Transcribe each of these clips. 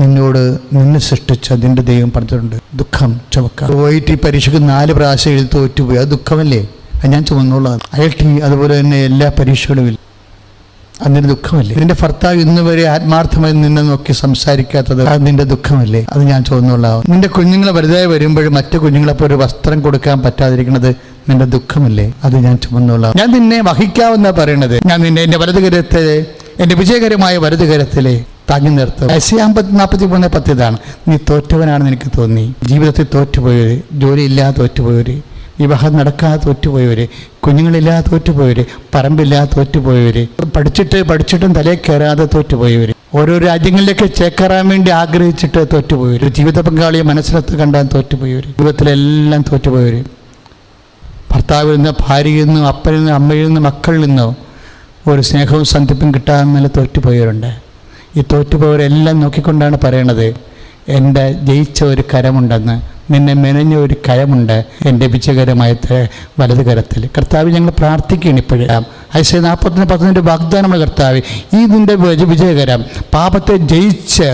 നിന്നെ സൃഷ്ടിച്ച നിന്റെ ദൈവം പറഞ്ഞിട്ടുണ്ട്, ദുഃഖം ചുമക്കാം. പോയിട്ട് ഈ പരീക്ഷയ്ക്ക് 4 പ്രാവശ്യം എഴുതി തോറ്റുപോയി, അത് ദുഃഖമല്ലേ? അത് ഞാൻ ചുമന്നുള്ളത്. IIT അതുപോലെ തന്നെ എല്ലാ പരീക്ഷകളും ഇല്ല, അതിൻ്റെ ദുഃഖമല്ലേ? നിന്റെ ഭർത്താവ് ഇന്ന് വരെ ആത്മാർത്ഥമായി നിന്നെ നോക്കി സംസാരിക്കാത്തത് അത് നിന്റെ ദുഃഖമല്ലേ? അത് ഞാൻ ചുമന്നുള്ളതാവും. നിന്റെ കുഞ്ഞുങ്ങളെ വലുതായി വരുമ്പോഴും മറ്റു കുഞ്ഞുങ്ങളെപ്പോൾ ഒരു വസ്ത്രം കൊടുക്കാൻ പറ്റാതിരിക്കുന്നത് നിന്റെ ദുഃഖമല്ലേ? അത് ഞാൻ ചുമന്നുള്ളതാവും. ഞാൻ നിന്നെ വഹിക്കാവുന്ന പറയണത്, ഞാൻ നിന്നെ എൻ്റെ വലതുകരത്തിലെ, എൻ്റെ വിജയകരമായ വലതുകരത്തിലെ താങ്ങി നിർത്തും. 43:10 ഇതാണ്. നീ തോറ്റവനാണെന്ന് എനിക്ക് തോന്നി. ജീവിതത്തിൽ തോറ്റുപോയവര്, ജോലിയില്ലാതെ തോറ്റുപോയവര്, വിവാഹം നടക്കാതെ തോറ്റുപോയവര്, കുഞ്ഞുങ്ങളില്ലാതെ തോറ്റുപോയവര്, പറമ്പില്ലാതെ തോറ്റുപോയവര്, പഠിച്ചിട്ടും തലയിൽ കയറാതെ തോറ്റുപോയവര്, ഓരോ രാജ്യങ്ങളിലേക്ക് ചേക്കേറാൻ വേണ്ടി ആഗ്രഹിച്ചിട്ട് തോറ്റുപോയവര്, ജീവിത പങ്കാളിയെ മനസ്സിലത്ത് കണ്ടാൽ തോറ്റുപോയവര്, ജീവിതത്തിലെല്ലാം തോറ്റുപോയവര്, ഭർത്താവിൽ നിന്ന്, ഭാര്യയിൽ നിന്നും, അപ്പനിൽ നിന്നും, അമ്മയിൽ നിന്നും, മക്കളിൽ നിന്നോ ഒരു സ്നേഹവും സന്ധിപ്പും കിട്ടാതെ തോറ്റുപോയവരുണ്ട്. ഈ തോറ്റുപോയവരെല്ലാം നോക്കിക്കൊണ്ടാണ് പറയണത്, എൻ്റെ ജയിച്ച ഒരു കരമുണ്ടെന്ന്, നിന്നെ മെനഞ്ഞ ഒരു കരമുണ്ട് എൻ്റെ വിജയകരമായ വലത് കരത്തിൽ. കർത്താവ്, ഞങ്ങൾ പ്രാർത്ഥിക്കുകയാണ് ഇപ്പോഴും. ഐസയ 40:10 വാഗ്ദാനമാണ് കർത്താവ്, ഈ നിൻ്റെ വിജയകരം പാപത്തെ ജയിച്ച്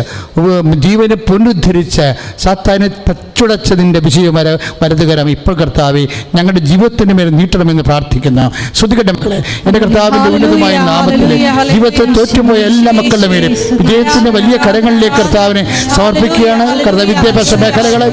ജീവനെ പുനരുദ്ധരിച്ച് സാത്താനെ തച്ചുടച്ച നിൻ്റെ വിജയകര വലതുകരം ഇപ്പോൾ കർത്താവ് ഞങ്ങളുടെ ജീവിതത്തിൻ്റെ മേൽ നീട്ടണമെന്ന് പ്രാർത്ഥിക്കുന്നു. ശ്രുതികട്ടെ മക്കളെ, എൻ്റെ കർത്താവിൻ്റെ ഉന്നതമായ നാമത്തിൽ ജീവിതത്തിൽ തോറ്റുപോയ എല്ലാ മക്കളുടെ മേലും വിജയത്തിൻ്റെ വലിയ കരങ്ങളിലേക്ക് കർത്താവിനെ സമർപ്പിക്കുകയാണ്. കർത്താവ്, വിദ്യാഭ്യാസ മേഖലകൾ,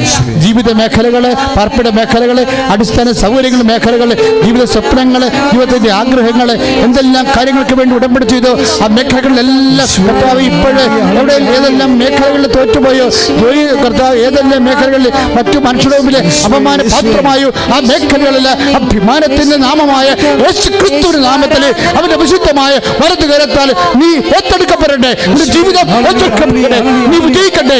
ജീവിത മേഖലകൾ, പാർപ്പിട മേഖലകൾ, അടിസ്ഥാന സൗകര്യങ്ങൾ മേഖലകൾ, ജീവിത സ്വപ്നങ്ങൾ, ജീവിതത്തിൻ്റെ ആഗ്രഹങ്ങൾ, എന്തെല്ലാം കാര്യങ്ങൾക്ക് വേണ്ടി ഉടമ്പടി ചെയ്തോ ആ മേഖലകളിലെല്ലാം കർത്താവ് ഇപ്പോഴേ എവിടെ ഏതെല്ലാം മേഖലകളിൽ തോറ്റുപോയോ, ജോലി കർത്താവ് ഏതെല്ലാം മേഖലകളിൽ മറ്റു മനുഷ്യരുടെ മുമ്പിൽ അപമാന പാത്രമായോ ആ മേഖലകളിലെ അഭിമാനത്തിന്റെ നാമമായ യേശുക്രിസ്തുവിന്റെ നാമത്തിൽ അവന്റെ വിശുദ്ധമായ വലതുകരത്താൽ നീ ഏറ്റെടുക്കപ്പെടട്ടെ, ജീവിതം ഏറ്റെടുക്കപ്പെടട്ടെ, നീ വിജയിക്കട്ടെ.